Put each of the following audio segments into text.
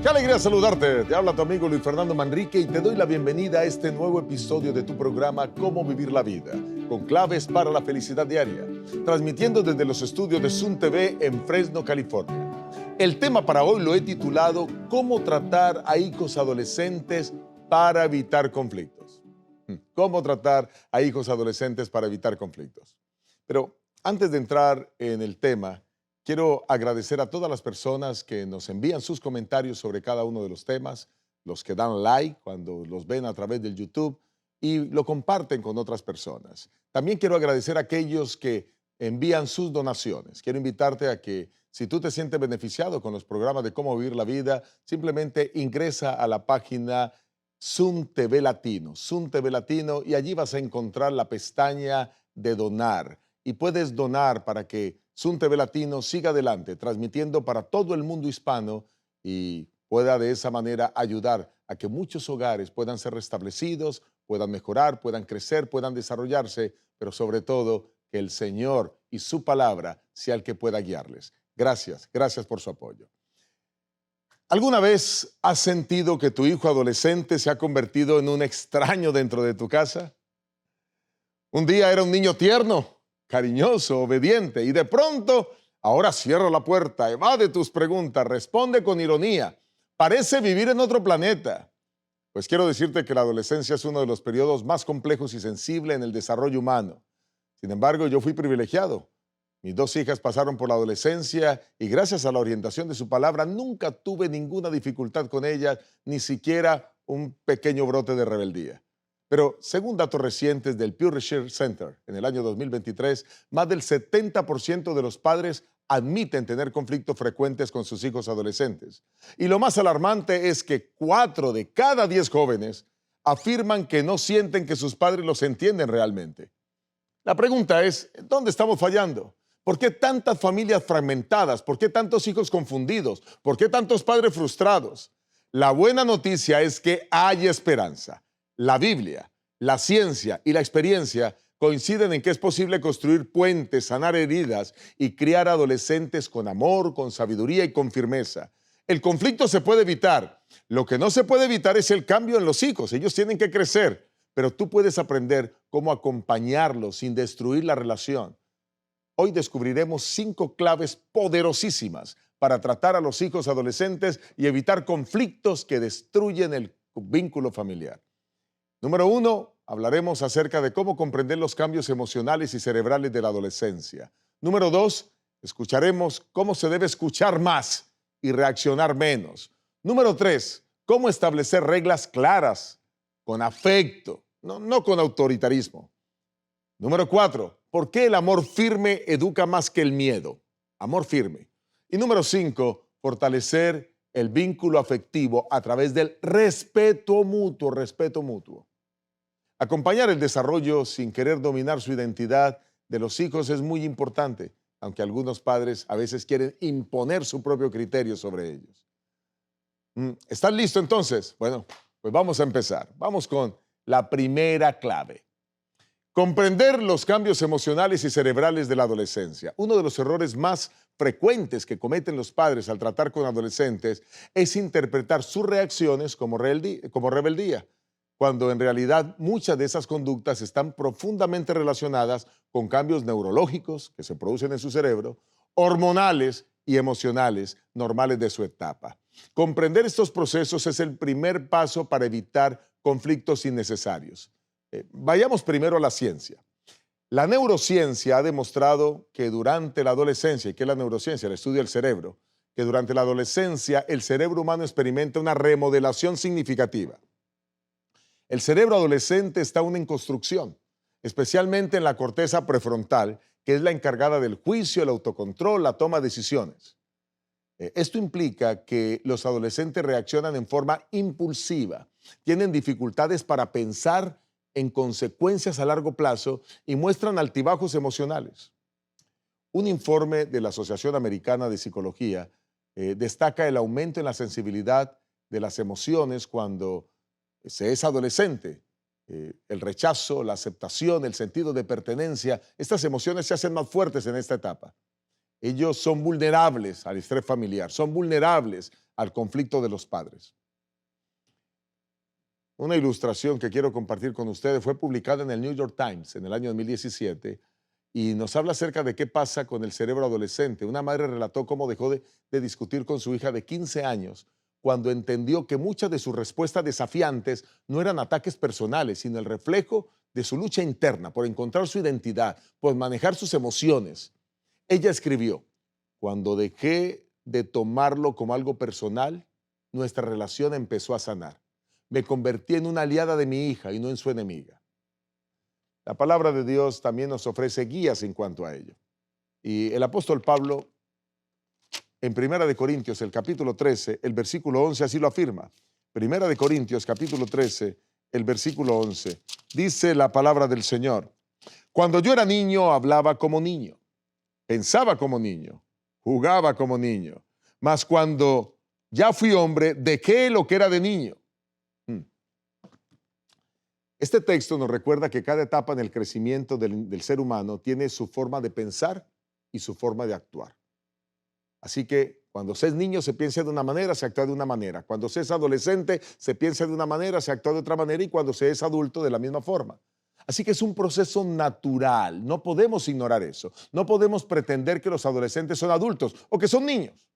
Qué alegría saludarte. Te habla tu amigo Luis Fernando Manrique y te doy la bienvenida a este nuevo episodio de tu programa Cómo Vivir la Vida, con claves para la felicidad diaria, transmitiendo desde los estudios de Sun TV en Fresno, California. El tema para hoy lo he titulado ¿Cómo tratar a hijos adolescentes para evitar conflictos? ¿Cómo tratar a hijos adolescentes para evitar conflictos? Pero antes de entrar en el tema, quiero agradecer a todas las personas que nos envían sus comentarios sobre cada uno de los temas, los que dan like cuando los ven a través del YouTube y lo comparten con otras personas. También quiero agradecer a aquellos que envían sus donaciones. Quiero invitarte a que si tú te sientes beneficiado con los programas de Cómo Vivir la Vida, simplemente ingresa a la página Sun TV Latino, y allí vas a encontrar la pestaña de donar y puedes donar para que Sun TV Latino siga adelante, transmitiendo para todo el mundo hispano y pueda de esa manera ayudar a que muchos hogares puedan ser restablecidos, puedan mejorar, puedan crecer, puedan desarrollarse, pero sobre todo que el Señor y su palabra sea el que pueda guiarles. Gracias, gracias por su apoyo. ¿Alguna vez has sentido que tu hijo adolescente se ha convertido en un extraño dentro de tu casa? Un día era un niño tierno, cariñoso, obediente, y de pronto ahora cierra la puerta, evade tus preguntas, responde con ironía, parece vivir en otro planeta. Pues quiero decirte que la adolescencia es uno de los periodos más complejos y sensibles en el desarrollo humano. Sin embargo, yo fui privilegiado. Mis dos hijas pasaron por la adolescencia y gracias a la orientación de su palabra nunca tuve ninguna dificultad con ellas, ni siquiera un pequeño brote de rebeldía. Pero según datos recientes del Pew Research Center, en el año 2023, más del 70% de los padres admiten tener conflictos frecuentes con sus hijos adolescentes. Y lo más alarmante es que 4 de cada 10 jóvenes afirman que no sienten que sus padres los entienden realmente. La pregunta es, ¿dónde estamos fallando? ¿Por qué tantas familias fragmentadas? ¿Por qué tantos hijos confundidos? ¿Por qué tantos padres frustrados? La buena noticia es que hay esperanza. La Biblia, la ciencia y la experiencia coinciden en que es posible construir puentes, sanar heridas y criar adolescentes con amor, con sabiduría y con firmeza. El conflicto se puede evitar. Lo que no se puede evitar es el cambio en los hijos. Ellos tienen que crecer, pero tú puedes aprender cómo acompañarlos sin destruir la relación. Hoy descubriremos 5 claves poderosísimas para tratar a los hijos adolescentes y evitar conflictos que destruyen el vínculo familiar. Número 1, hablaremos acerca de cómo comprender los cambios emocionales y cerebrales de la adolescencia. Número 2, escucharemos cómo se debe escuchar más y reaccionar menos. Número 3, cómo establecer reglas claras, con afecto, no con autoritarismo. Número 4, ¿por qué el amor firme educa más que el miedo? Amor firme. Y número 5, fortalecer el vínculo afectivo a través del respeto mutuo, respeto mutuo. Acompañar el desarrollo sin querer dominar su identidad de los hijos es muy importante, aunque algunos padres a veces quieren imponer su propio criterio sobre ellos. ¿Estás listo entonces? Bueno, pues vamos a empezar. Vamos con la primera clave. Comprender los cambios emocionales y cerebrales de la adolescencia. Uno de los errores más frecuentes que cometen los padres al tratar con adolescentes es interpretar sus reacciones como rebeldía, cuando en realidad muchas de esas conductas están profundamente relacionadas con cambios neurológicos que se producen en su cerebro, hormonales y emocionales normales de su etapa. Comprender estos procesos es el primer paso para evitar conflictos innecesarios. Vayamos primero a la ciencia. La neurociencia ha demostrado que durante la adolescencia, ¿y qué es la neurociencia? El estudio del cerebro, que durante la adolescencia el cerebro humano experimenta una remodelación significativa. El cerebro adolescente está aún en construcción, especialmente en la corteza prefrontal, que es la encargada del juicio, el autocontrol, la toma de decisiones. Esto implica que los adolescentes reaccionan en forma impulsiva, tienen dificultades para pensar en consecuencias a largo plazo y muestran altibajos emocionales. Un informe de la Asociación Americana de Psicología destaca el aumento en la sensibilidad de las emociones cuando se es adolescente. El rechazo, la aceptación, el sentido de pertenencia, estas emociones se hacen más fuertes en esta etapa. Ellos son vulnerables al estrés familiar, son vulnerables al conflicto de los padres. Una ilustración que quiero compartir con ustedes fue publicada en el New York Times en el año 2017 y nos habla acerca de qué pasa con el cerebro adolescente. Una madre relató cómo dejó de discutir con su hija de 15 años cuando entendió que muchas de sus respuestas desafiantes no eran ataques personales, sino el reflejo de su lucha interna por encontrar su identidad, por manejar sus emociones. Ella escribió: cuando dejé de tomarlo como algo personal, nuestra relación empezó a sanar. Me convertí en una aliada de mi hija y no en su enemiga. La palabra de Dios también nos ofrece guías en cuanto a ello. Y el apóstol Pablo, en Primera de Corintios, el capítulo 13, el versículo 11, así lo afirma. Primera de Corintios, capítulo 13, el versículo 11. Dice la palabra del Señor: cuando yo era niño, hablaba como niño, pensaba como niño, jugaba como niño. Mas cuando ya fui hombre, dejé lo que era de niño. Este texto nos recuerda que cada etapa en el crecimiento del ser humano tiene su forma de pensar y su forma de actuar. Así que cuando se es niño se piensa de una manera, se actúa de una manera. Cuando se es adolescente se piensa de una manera, se actúa de otra manera, y cuando se es adulto de la misma forma. Así que es un proceso natural, no podemos ignorar eso. No podemos pretender que los adolescentes son adultos o que son niños.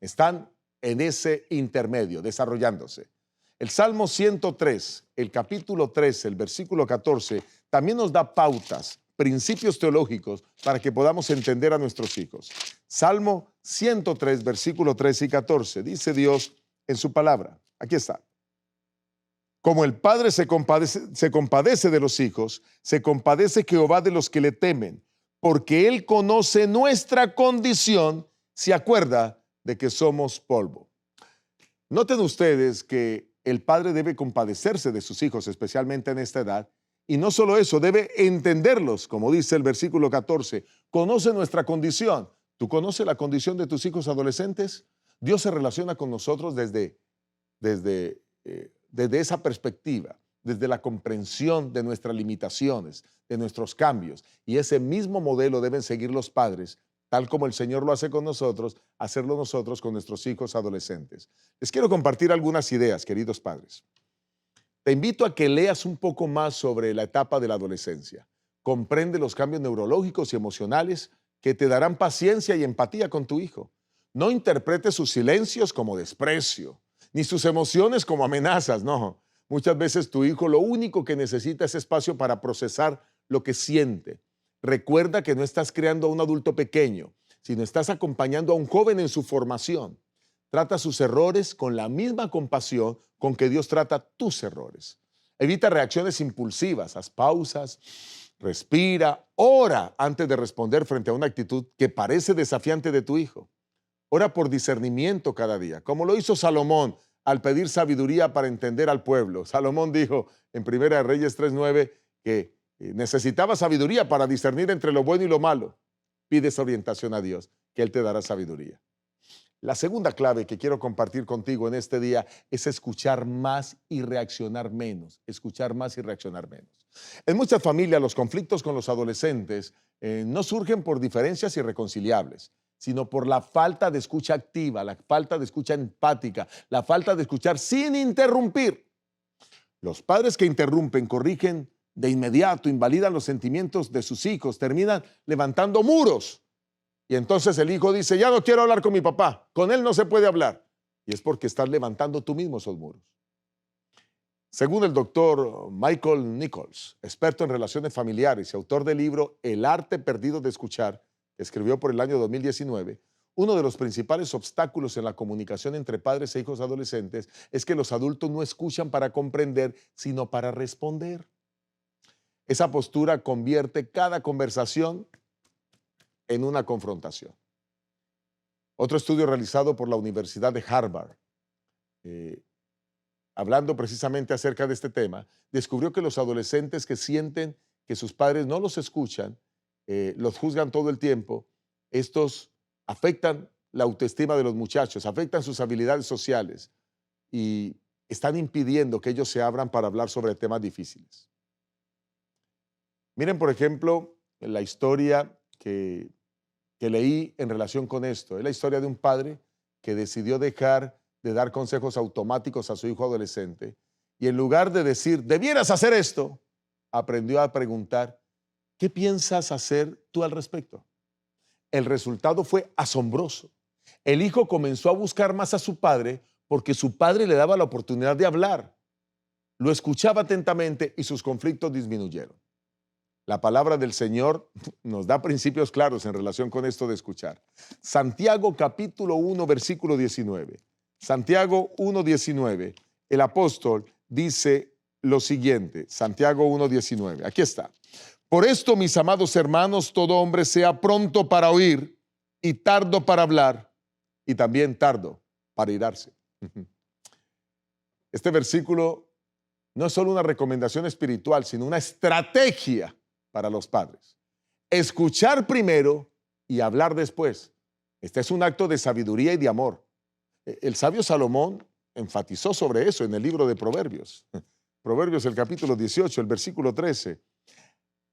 Están en ese intermedio, desarrollándose. El Salmo 103, el capítulo 13, el versículo 14, también nos da pautas, principios teológicos para que podamos entender a nuestros hijos. Salmo 103, versículo 13 y 14, dice Dios en su palabra. Aquí está. Como el Padre se compadece de los hijos, se compadece Jehová de los que le temen, porque Él conoce nuestra condición, se acuerda de que somos polvo. Noten ustedes que el padre debe compadecerse de sus hijos, especialmente en esta edad, y no solo eso, debe entenderlos, como dice el versículo 14, conoce nuestra condición. ¿Tú conoces la condición de tus hijos adolescentes? Dios se relaciona con nosotros desde esa perspectiva, desde la comprensión de nuestras limitaciones, de nuestros cambios, y ese mismo modelo deben seguir los padres, tal como el Señor lo hace con nosotros, hacerlo nosotros con nuestros hijos adolescentes. Les quiero compartir algunas ideas, queridos padres. Te invito a que leas un poco más sobre la etapa de la adolescencia. Comprende los cambios neurológicos y emocionales que te darán paciencia y empatía con tu hijo. No interpretes sus silencios como desprecio, ni sus emociones como amenazas, no. Muchas veces tu hijo lo único que necesita es espacio para procesar lo que siente. Recuerda que no estás creando a un adulto pequeño, sino estás acompañando a un joven en su formación. Trata sus errores con la misma compasión con que Dios trata tus errores. Evita reacciones impulsivas, haz pausas, respira, ora antes de responder frente a una actitud que parece desafiante de tu hijo. Ora por discernimiento cada día, como lo hizo Salomón al pedir sabiduría para entender al pueblo. Salomón dijo en Primera de Reyes 3:9 que necesitaba sabiduría para discernir entre lo bueno y lo malo. Pide esa orientación a Dios, que Él te dará sabiduría. La segunda clave que quiero compartir contigo en este día es escuchar más y reaccionar menos. Escuchar más y reaccionar menos. En muchas familias los conflictos con los adolescentes no surgen por diferencias irreconciliables, sino por la falta de escucha activa, la falta de escucha empática, la falta de escuchar sin interrumpir. Los padres que interrumpen, corrigen de inmediato, invalidan los sentimientos de sus hijos, terminan levantando muros. Y entonces el hijo dice: ya no quiero hablar con mi papá, con él no se puede hablar. Y es porque estás levantando tú mismo esos muros. Según el doctor Michael Nichols, experto en relaciones familiares y autor del libro El arte perdido de escuchar, que escribió por el año 2019, uno de los principales obstáculos en la comunicación entre padres e hijos adolescentes es que los adultos no escuchan para comprender, sino para responder. Esa postura convierte cada conversación en una confrontación. Otro estudio realizado por la Universidad de Harvard, hablando precisamente acerca de este tema, descubrió que los adolescentes que sienten que sus padres no los escuchan, los juzgan todo el tiempo, estos afectan la autoestima de los muchachos, afectan sus habilidades sociales y están impidiendo que ellos se abran para hablar sobre temas difíciles. Miren, por ejemplo, la historia que leí en relación con esto. Es la historia de un padre que decidió dejar de dar consejos automáticos a su hijo adolescente y en lugar de decir, debieras hacer esto, aprendió a preguntar, ¿qué piensas hacer tú al respecto? El resultado fue asombroso. El hijo comenzó a buscar más a su padre porque su padre le daba la oportunidad de hablar. Lo escuchaba atentamente y sus conflictos disminuyeron. La palabra del Señor nos da principios claros en relación con esto de escuchar. Santiago capítulo 1, versículo 19. Santiago 1, 19. El apóstol dice lo siguiente. Santiago 1, 19. Aquí está. Por esto, mis amados hermanos, todo hombre sea pronto para oír y tardo para hablar y también tardo para irarse. Este versículo no es solo una recomendación espiritual, sino una estrategia para los padres. Escuchar primero y hablar después. Este es un acto de sabiduría y de amor. El sabio Salomón enfatizó sobre eso en el libro de Proverbios. Proverbios, el capítulo 18, el versículo 13.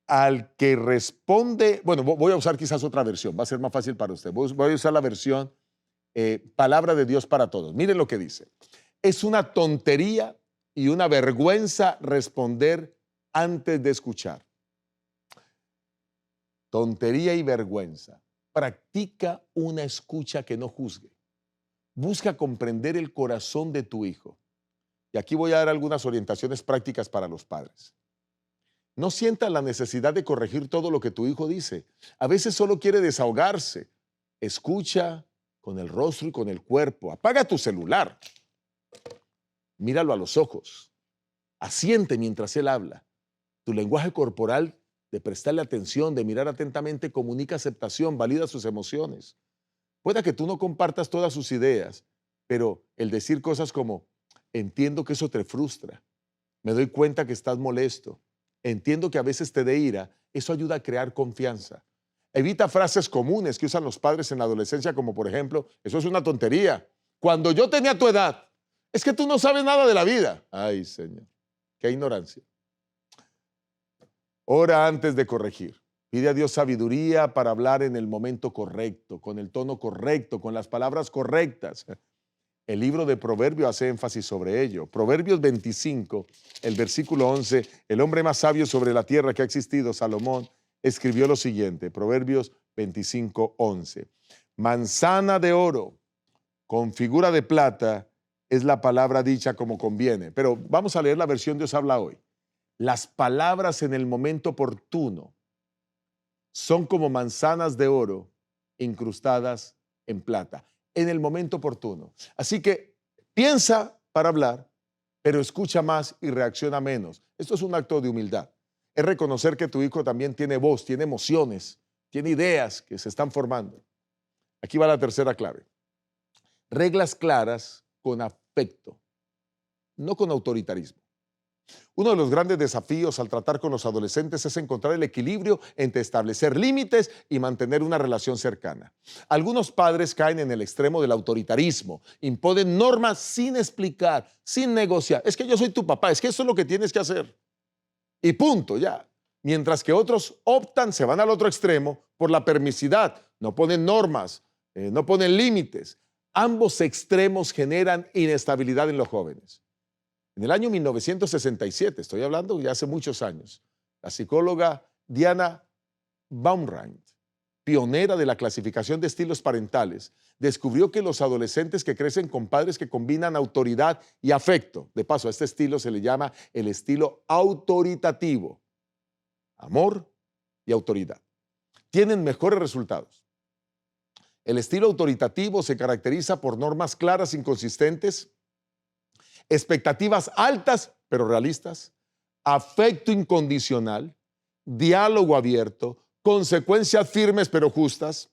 Al que responde, bueno, voy a usar quizás otra versión, va a ser más fácil para usted. Voy a usar la versión Palabra de Dios para todos. Miren lo que dice. Es una tontería y una vergüenza responder antes de escuchar. Tontería y vergüenza. Practica una escucha que no juzgue. Busca comprender el corazón de tu hijo. Y aquí voy a dar algunas orientaciones prácticas para los padres. No sientas la necesidad de corregir todo lo que tu hijo dice. A veces solo quiere desahogarse. Escucha con el rostro y con el cuerpo. Apaga tu celular. Míralo a los ojos. Asiente mientras él habla. Tu lenguaje corporal, de prestarle atención, de mirar atentamente, comunica aceptación, valida sus emociones. Pueda que tú no compartas todas sus ideas, pero el decir cosas como, entiendo que eso te frustra, me doy cuenta que estás molesto, entiendo que a veces te dé ira, eso ayuda a crear confianza. Evita frases comunes que usan los padres en la adolescencia, como por ejemplo, eso es una tontería. Cuando yo tenía tu edad, es que tú no sabes nada de la vida. Ay, Señor, qué ignorancia. Ora antes de corregir. Pide a Dios sabiduría para hablar en el momento correcto, con el tono correcto, con las palabras correctas. El libro de Proverbios hace énfasis sobre ello. Proverbios 25, el versículo 11, el hombre más sabio sobre la tierra que ha existido, Salomón, escribió lo siguiente, Proverbios 25, 11. Manzana de oro con figura de plata es la palabra dicha como conviene. Pero vamos a leer la versión Dios habla hoy. Las palabras en el momento oportuno son como manzanas de oro incrustadas en plata, en el momento oportuno. Así que piensa para hablar, pero escucha más y reacciona menos. Esto es un acto de humildad. Es reconocer que tu hijo también tiene voz, tiene emociones, tiene ideas que se están formando. Aquí va la tercera clave. Reglas claras con afecto, no con autoritarismo. Uno de los grandes desafíos al tratar con los adolescentes es encontrar el equilibrio entre establecer límites y mantener una relación cercana. Algunos padres caen en el extremo del autoritarismo, imponen normas sin explicar, sin negociar. Es que yo soy tu papá, es que eso es lo que tienes que hacer. Y punto, ya. Mientras que otros optan, se van al otro extremo por la permisidad, no ponen normas, no ponen límites. Ambos extremos generan inestabilidad en los jóvenes. En el año 1967, estoy hablando ya hace muchos años, la psicóloga Diana Baumrind, pionera de la clasificación de estilos parentales, descubrió que los adolescentes que crecen con padres que combinan autoridad y afecto, de paso a este estilo se le llama el estilo autoritativo, amor y autoridad, tienen mejores resultados. El estilo autoritativo se caracteriza por normas claras, inconsistentes, expectativas altas pero realistas, afecto incondicional, diálogo abierto, consecuencias firmes pero justas,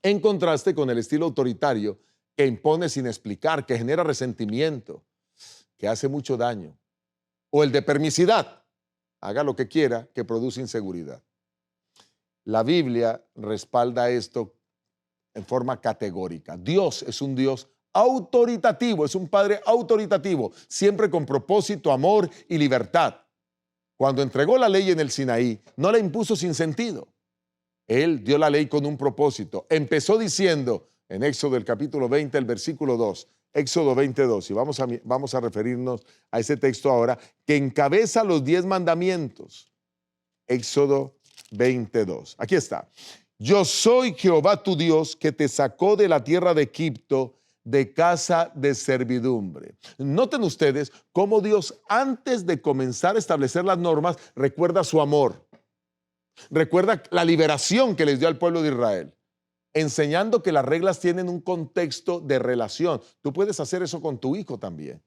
en contraste con el estilo autoritario que impone sin explicar, que genera resentimiento, que hace mucho daño, o el de permisidad, haga lo que quiera, que produce inseguridad. La Biblia respalda esto en forma categórica. Dios es un Dios autoritativo, es un padre autoritativo, siempre con propósito, amor y libertad. Cuando entregó la ley en el Sinaí, no la impuso sin sentido. Él dio la ley con un propósito. Empezó diciendo, en Éxodo el capítulo 20, el versículo 2. Éxodo 22, y vamos a referirnos a ese texto ahora, que encabeza los 10 mandamientos. Éxodo 22. Aquí está. Yo soy Jehová tu Dios, que te sacó de la tierra de Egipto, de casa de servidumbre. Noten ustedes cómo Dios, antes de comenzar a establecer las normas, recuerda su amor. Recuerda la liberación que les dio al pueblo de Israel, enseñando que las reglas tienen un contexto de relación. Tú puedes hacer eso con tu hijo también.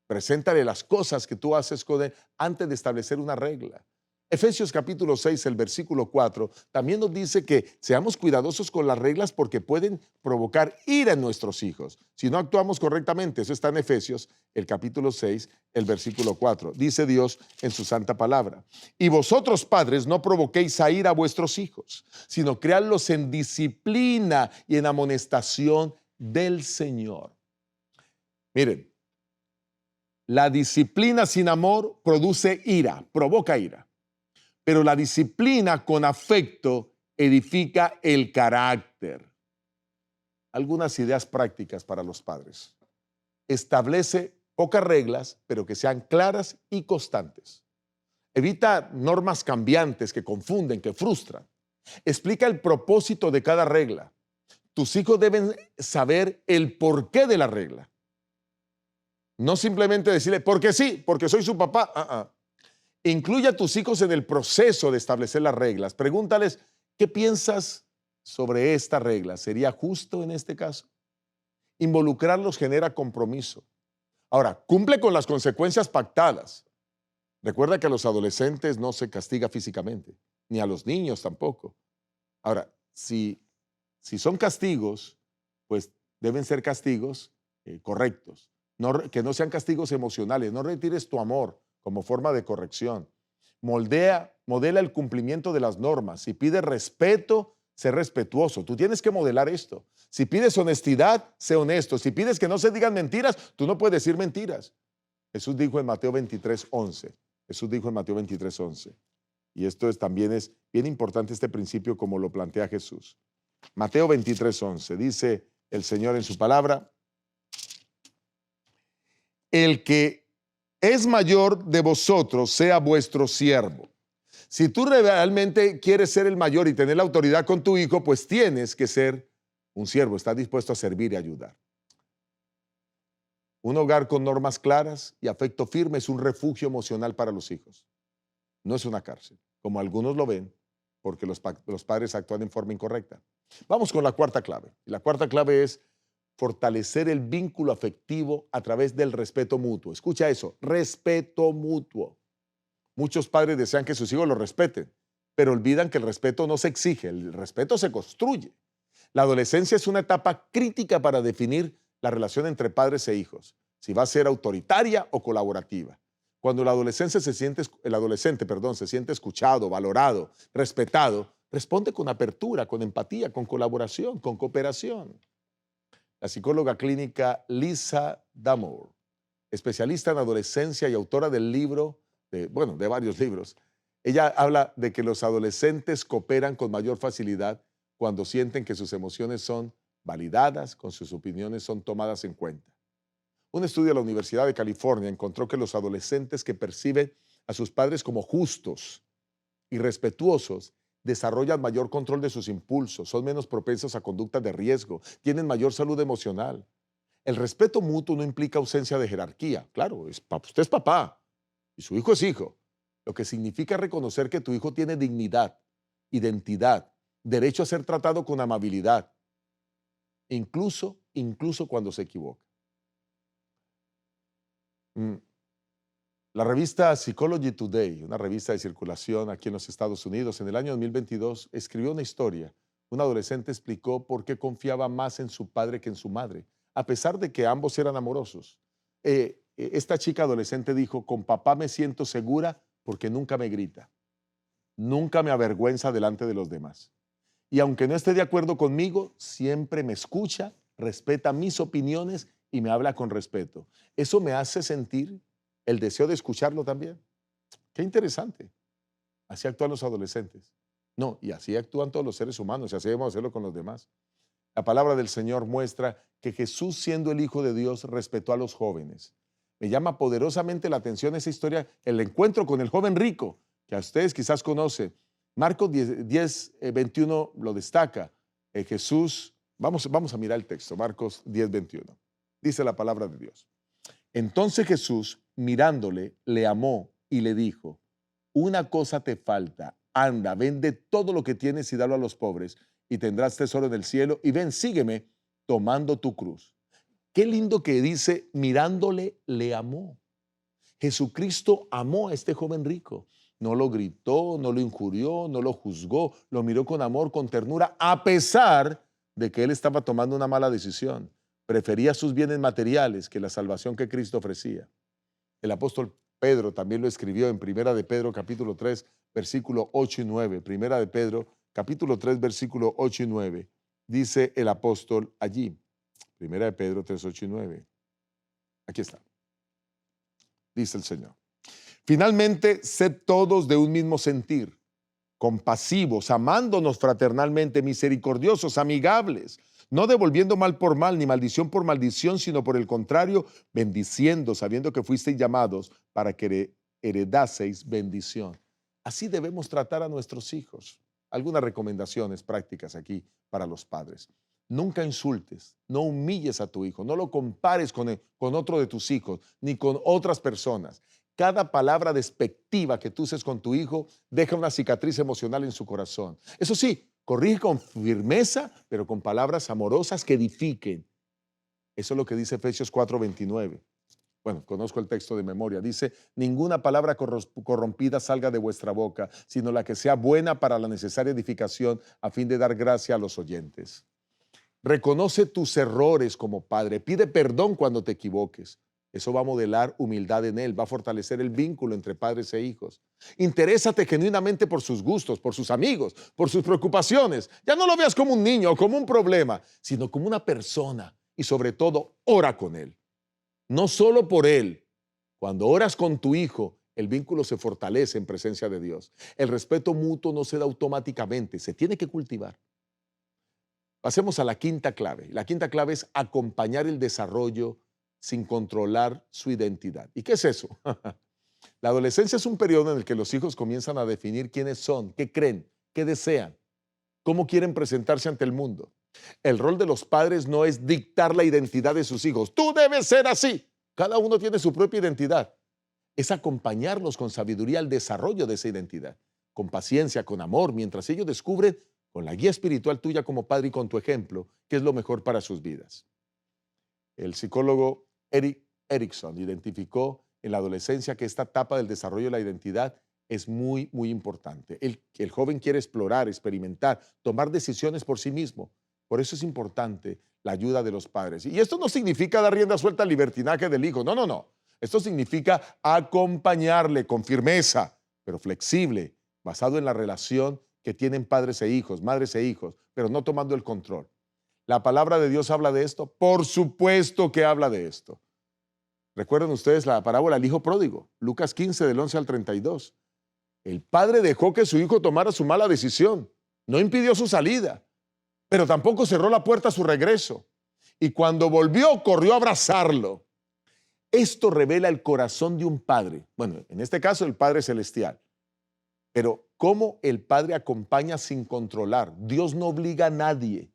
Preséntale las cosas que tú haces con él antes de establecer una regla. Efesios capítulo 6, el versículo 4, también nos dice que seamos cuidadosos con las reglas porque pueden provocar ira en nuestros hijos si no actuamos correctamente. Eso está en Efesios, el capítulo 6, el versículo 4. Dice Dios en su santa palabra: y vosotros, padres, no provoquéis a ira a vuestros hijos, sino criadlos en disciplina y en amonestación del Señor. Miren, la disciplina sin amor produce ira, provoca ira. Pero la disciplina con afecto edifica el carácter. Algunas ideas prácticas para los padres. Establece pocas reglas, pero que sean claras y constantes. Evita normas cambiantes que confunden, que frustran. Explica el propósito de cada regla. Tus hijos deben saber el porqué de la regla. No simplemente decirle, porque sí, porque soy su papá. Incluye a tus hijos en el proceso de establecer las reglas. Pregúntales, ¿qué piensas sobre esta regla? ¿Sería justo en este caso? Involucrarlos genera compromiso. Ahora, cumple con las consecuencias pactadas. Recuerda que a los adolescentes no se castiga físicamente, ni a los niños tampoco. Ahora, si son castigos, pues deben ser castigos correctos. Que no sean castigos emocionales. No retires tu amor como forma de corrección. Modela el cumplimiento de las normas. Si pides respeto, sé respetuoso. Tú tienes que modelar esto. Si pides honestidad, sé honesto. Si pides que no se digan mentiras, tú no puedes decir mentiras. Jesús dijo en Mateo 23:11. Jesús dijo en Mateo 23:11. Y esto también es bien importante, este principio como lo plantea Jesús. Mateo 23:11. Dice el Señor en su palabra: el que es mayor de vosotros sea vuestro siervo. Si tú realmente quieres ser el mayor y tener la autoridad con tu hijo, pues tienes que ser un siervo. Estás dispuesto a servir y ayudar. Un hogar con normas claras y afecto firme es un refugio emocional para los hijos. No es una cárcel, como algunos lo ven, porque los padres actúan en forma incorrecta. Vamos con la cuarta clave. Y la cuarta clave es fortalecer el vínculo afectivo a través del respeto mutuo. Escucha eso, respeto mutuo. Muchos padres desean que sus hijos lo respeten, pero olvidan que el respeto no se exige, el respeto se construye. La adolescencia es una etapa crítica para definir la relación entre padres e hijos, si va a ser autoritaria o colaborativa. Cuando el adolescente se siente escuchado, valorado, respetado, responde con apertura, con empatía, con colaboración, con cooperación. La psicóloga clínica Lisa Damour, especialista en adolescencia y autora del libro, de varios libros, ella habla de que los adolescentes cooperan con mayor facilidad cuando sienten que sus emociones son validadas, con sus opiniones son tomadas en cuenta. Un estudio de la Universidad de California encontró que los adolescentes que perciben a sus padres como justos y respetuosos desarrollan mayor control de sus impulsos, son menos propensos a conductas de riesgo, tienen mayor salud emocional. El respeto mutuo no implica ausencia de jerarquía. Claro, usted es papá y su hijo es hijo, lo que significa reconocer que tu hijo tiene dignidad, identidad, derecho a ser tratado con amabilidad, incluso cuando se equivoca. La revista Psychology Today, una revista de circulación aquí en los Estados Unidos, en el año 2022 escribió una historia. Un adolescente explicó por qué confiaba más en su padre que en su madre, a pesar de que ambos eran amorosos. Esta chica adolescente dijo: con papá me siento segura porque nunca me grita, nunca me avergüenza delante de los demás. Y aunque no esté de acuerdo conmigo, siempre me escucha, respeta mis opiniones y me habla con respeto. Eso me hace sentir el deseo de escucharlo también. Qué interesante. Así actúan los adolescentes. No, y así actúan todos los seres humanos, y así debemos hacerlo con los demás. La palabra del Señor muestra que Jesús, siendo el Hijo de Dios, respetó a los jóvenes. Me llama poderosamente la atención esa historia, el encuentro con el joven rico, que a ustedes quizás conocen. Marcos 10, 21 lo destaca. Jesús, vamos a mirar el texto, Marcos 10, 21. Dice la palabra de Dios. Entonces Jesús, mirándole, le amó y le dijo, una cosa te falta, anda, vende todo lo que tienes y dalo a los pobres, y tendrás tesoro en el cielo, y ven, sígueme, tomando tu cruz. Qué lindo que dice, mirándole, le amó. Jesucristo amó a este joven rico. No lo gritó, no lo injurió, no lo juzgó, lo miró con amor, con ternura, a pesar de que él estaba tomando una mala decisión. Prefería sus bienes materiales que la salvación que Cristo ofrecía. El apóstol Pedro también lo escribió en Primera de Pedro, capítulo 3, versículo 8 y 9. Primera de Pedro, capítulo 3, versículo 8 y 9. Dice el apóstol allí. Primera de Pedro 3, 8 y 9. Aquí está. Dice el Señor. Finalmente, sed todos de un mismo sentir, compasivos, amándonos fraternalmente, misericordiosos, amigables, no devolviendo mal por mal, ni maldición por maldición, sino por el contrario, bendiciendo, sabiendo que fuisteis llamados para que heredaseis bendición. Así debemos tratar a nuestros hijos. Algunas recomendaciones prácticas aquí para los padres. Nunca insultes, no humilles a tu hijo, no lo compares con otro de tus hijos, ni con otras personas. Cada palabra despectiva que tú uses con tu hijo deja una cicatriz emocional en su corazón. Eso sí, corrige con firmeza, pero con palabras amorosas que edifiquen. Eso es lo que dice Efesios 4:29. Bueno, conozco el texto de memoria. Dice, ninguna palabra corrompida salga de vuestra boca, sino la que sea buena para la necesaria edificación, a fin de dar gracia a los oyentes. Reconoce tus errores como padre. Pide perdón cuando te equivoques. Eso va a modelar humildad en él, va a fortalecer el vínculo entre padres e hijos. Interésate genuinamente por sus gustos, por sus amigos, por sus preocupaciones. Ya no lo veas como un niño o como un problema, sino como una persona. Y sobre todo, ora con él. No solo por él. Cuando oras con tu hijo, el vínculo se fortalece en presencia de Dios. El respeto mutuo no se da automáticamente, se tiene que cultivar. Pasemos a la quinta clave. La quinta clave es acompañar el desarrollo sin controlar su identidad. ¿Y qué es eso? La adolescencia es un periodo en el que los hijos comienzan a definir quiénes son, qué creen, qué desean, cómo quieren presentarse ante el mundo. El rol de los padres no es dictar la identidad de sus hijos. Tú debes ser así. Cada uno tiene su propia identidad. Es acompañarlos con sabiduría al desarrollo de esa identidad, con paciencia, con amor, mientras ellos descubren, con la guía espiritual tuya como padre y con tu ejemplo, qué es lo mejor para sus vidas. El psicólogo Erik Erikson identificó en la adolescencia que esta etapa del desarrollo de la identidad es muy, muy importante. El joven quiere explorar, experimentar, tomar decisiones por sí mismo. Por eso es importante la ayuda de los padres. Y esto no significa dar rienda suelta al libertinaje del hijo. No, no, no. Esto significa acompañarle con firmeza, pero flexible, basado en la relación que tienen padres e hijos, madres e hijos, pero no tomando el control. ¿La palabra de Dios habla de esto? Por supuesto que habla de esto. Recuerden ustedes la parábola del hijo pródigo, Lucas 15, del 11 al 32. El padre dejó que su hijo tomara su mala decisión, no impidió su salida, pero tampoco cerró la puerta a su regreso. Y cuando volvió, corrió a abrazarlo. Esto revela el corazón de un padre, bueno, en este caso el Padre Celestial. Pero cómo el padre acompaña sin controlar. Dios no obliga a nadie.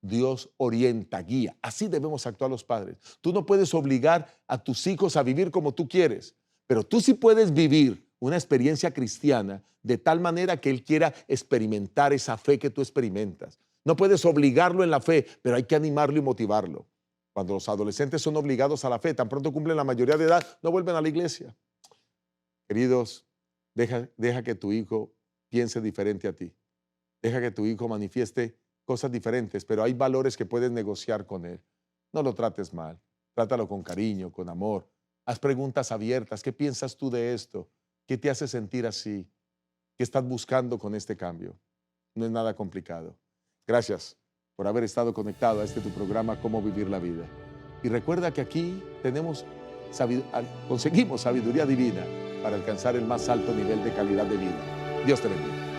Dios orienta, guía. Así debemos actuar los padres. Tú no puedes obligar a tus hijos a vivir como tú quieres, pero tú sí puedes vivir una experiencia cristiana de tal manera que él quiera experimentar esa fe que tú experimentas. No puedes obligarlo en la fe, pero hay que animarlo y motivarlo. Cuando los adolescentes son obligados a la fe, tan pronto cumplen la mayoría de edad, no vuelven a la iglesia. Queridos, deja que tu hijo piense diferente a ti. Deja que tu hijo manifieste cosas diferentes, pero hay valores que puedes negociar con él. No lo trates mal, trátalo con cariño, con amor. Haz preguntas abiertas. ¿Qué piensas tú de esto? ¿Qué te hace sentir así? ¿Qué estás buscando con este cambio? No es nada complicado. Gracias por haber estado conectado a tu programa Cómo Vivir la Vida. Y recuerda que aquí conseguimos sabiduría divina para alcanzar el más alto nivel de calidad de vida. Dios te bendiga.